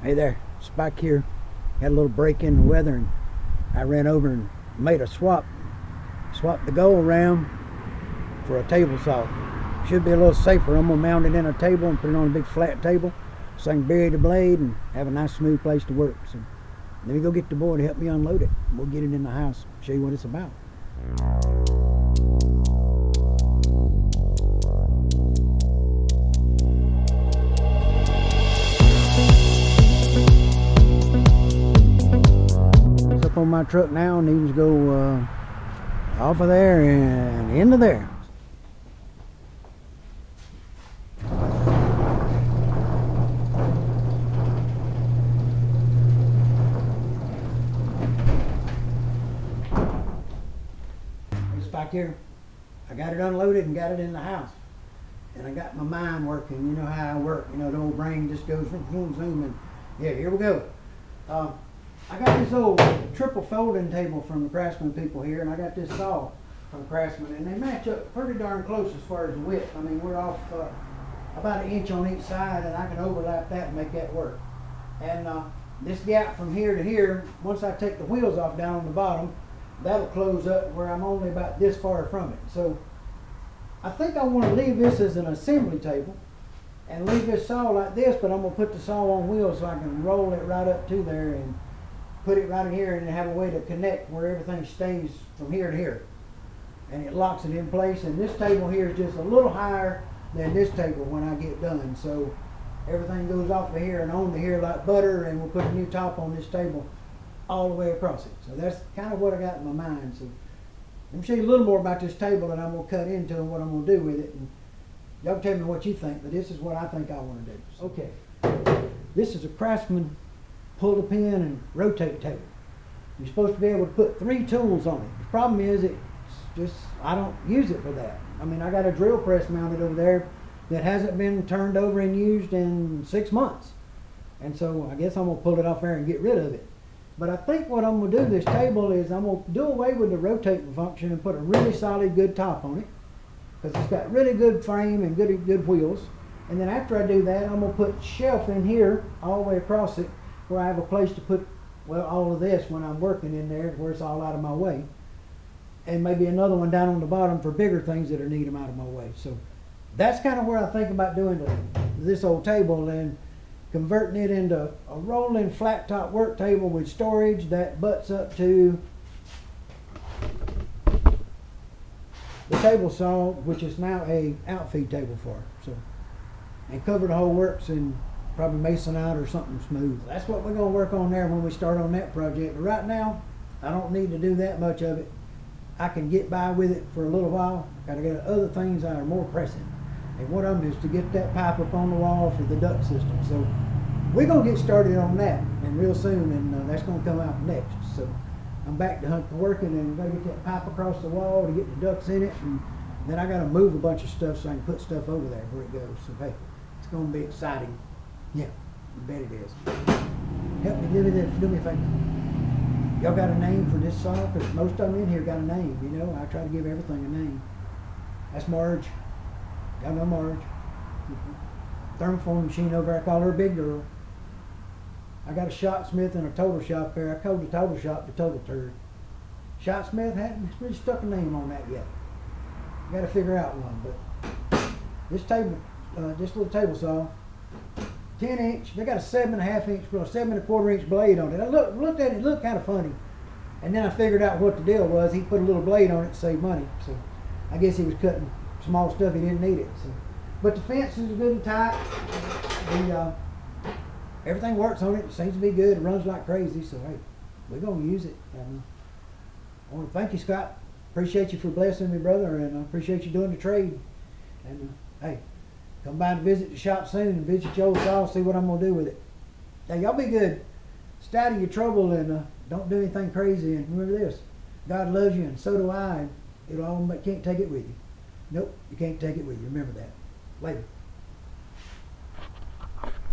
Hey there, Spike here. Had a little break in the weather and I ran over and made a swap. Swapped the go around for a table saw. Should be a little safer. I'm gonna mount it in a table and put it on a big flat table so I can bury the blade and have a nice smooth place to work. So let me go get the boy to help me unload it. We'll get it in the house, show you what it's about. Up on my truck now, needs to go off of there and into there. It's back here. I got it unloaded and got it in the house, and I got my mind working. You know how I work. You know, the old brain just goes zoom, zoom, and yeah, here we go. I got this old triple folding table from the Craftsman people here, and I got this saw from Craftsman, and they match up pretty darn close as far as the width. I mean, we're off about 1 inch on each side, and I can overlap that and make that work. And this gap from here to here, once I take the wheels off down on the bottom, that'll close up where I'm only about this far from it. So I think I want to leave this as an assembly table and leave this saw like this, but I'm going to put the saw on wheels so I can roll it right up to there and put it right in here and have a way to connect where everything stays from here to here. And it locks it in place. And this table here is just a little higher than this table when I get done. So everything goes off of here and on to here like butter, and we'll put a new top on this table all the way across it. So that's kind of what I got in my mind. So let me show you a little more about this table that I'm going to cut into and what I'm going to do with it. And y'all tell me what you think, but this is what I think I want to do. So, okay, this is a Craftsman pull the pin and rotate table. You're supposed to be able to put 3 tools on it. The problem is it's just, I don't use it for that. I mean, I got a drill press mounted over there that hasn't been turned over and used in 6 months. And so I guess I'm gonna pull it off there and get rid of it. But I think what I'm gonna do with this table is I'm gonna do away with the rotating function and put a really solid good top on it, because it's got really good frame and good wheels. And then after I do that, I'm gonna put shelf in here all the way across it, where I have a place to put, well, all of this when I'm working in there, where it's all out of my way. And maybe another one down on the bottom for bigger things that are need them out of my way. So that's kind of where I think about doing this old table and converting it into a rolling flat top work table with storage that butts up to the table saw, which is now a Outfeed table for it. So, and cover the whole works in probably mason out or something smooth. That's what we're going to work on there when we start on that project. But right now, I don't need to do that much of it. I can get by with it for a little while. I got other things that are more pressing. And one of them is to get that pipe up on the wall for the duct system. So we're going to get started on that and real soon, and that's going to come out next. So I'm back to working and got to get that pipe across the wall to get the ducts in it. And then I got to move a bunch of stuff so I can put stuff over there where it goes. So hey, it's going to be exciting. Yeah, I bet it is. Help me do me a favor. Y'all got a name for this saw? Because most of them in here got a name, you know. I try to give everything a name. That's Marge. Y'all know Marge. Thermoform machine over there, I call her Big Girl. I got a shot smith and a total shop there. I called the total shop the Total Turd. Shot smith hadn't really stuck a name on that yet. Got to figure out one, but this table, this little table saw, 10 inch, they got a 7.5 inch, well, 7.25 inch blade on it. I looked at it, it looked kind of funny. And then I figured out what the deal was. He put a little blade on it to save money. So I guess he was cutting small stuff, he didn't need it. So, but the fence is good and tight. Everything works on it. It seems to be good. It runs like crazy. So hey, we're gonna use it. I want to thank you, Scott. Appreciate you for blessing me, brother, and I appreciate you doing the trade. And hey, come by and visit the shop soon and visit your old saw, see what I'm going to do with it. Now, y'all be good. Stay out of your trouble and don't do anything crazy. And remember this, God loves you and so do I. And can't take it with you. Nope, you can't take it with you. Remember that. Later.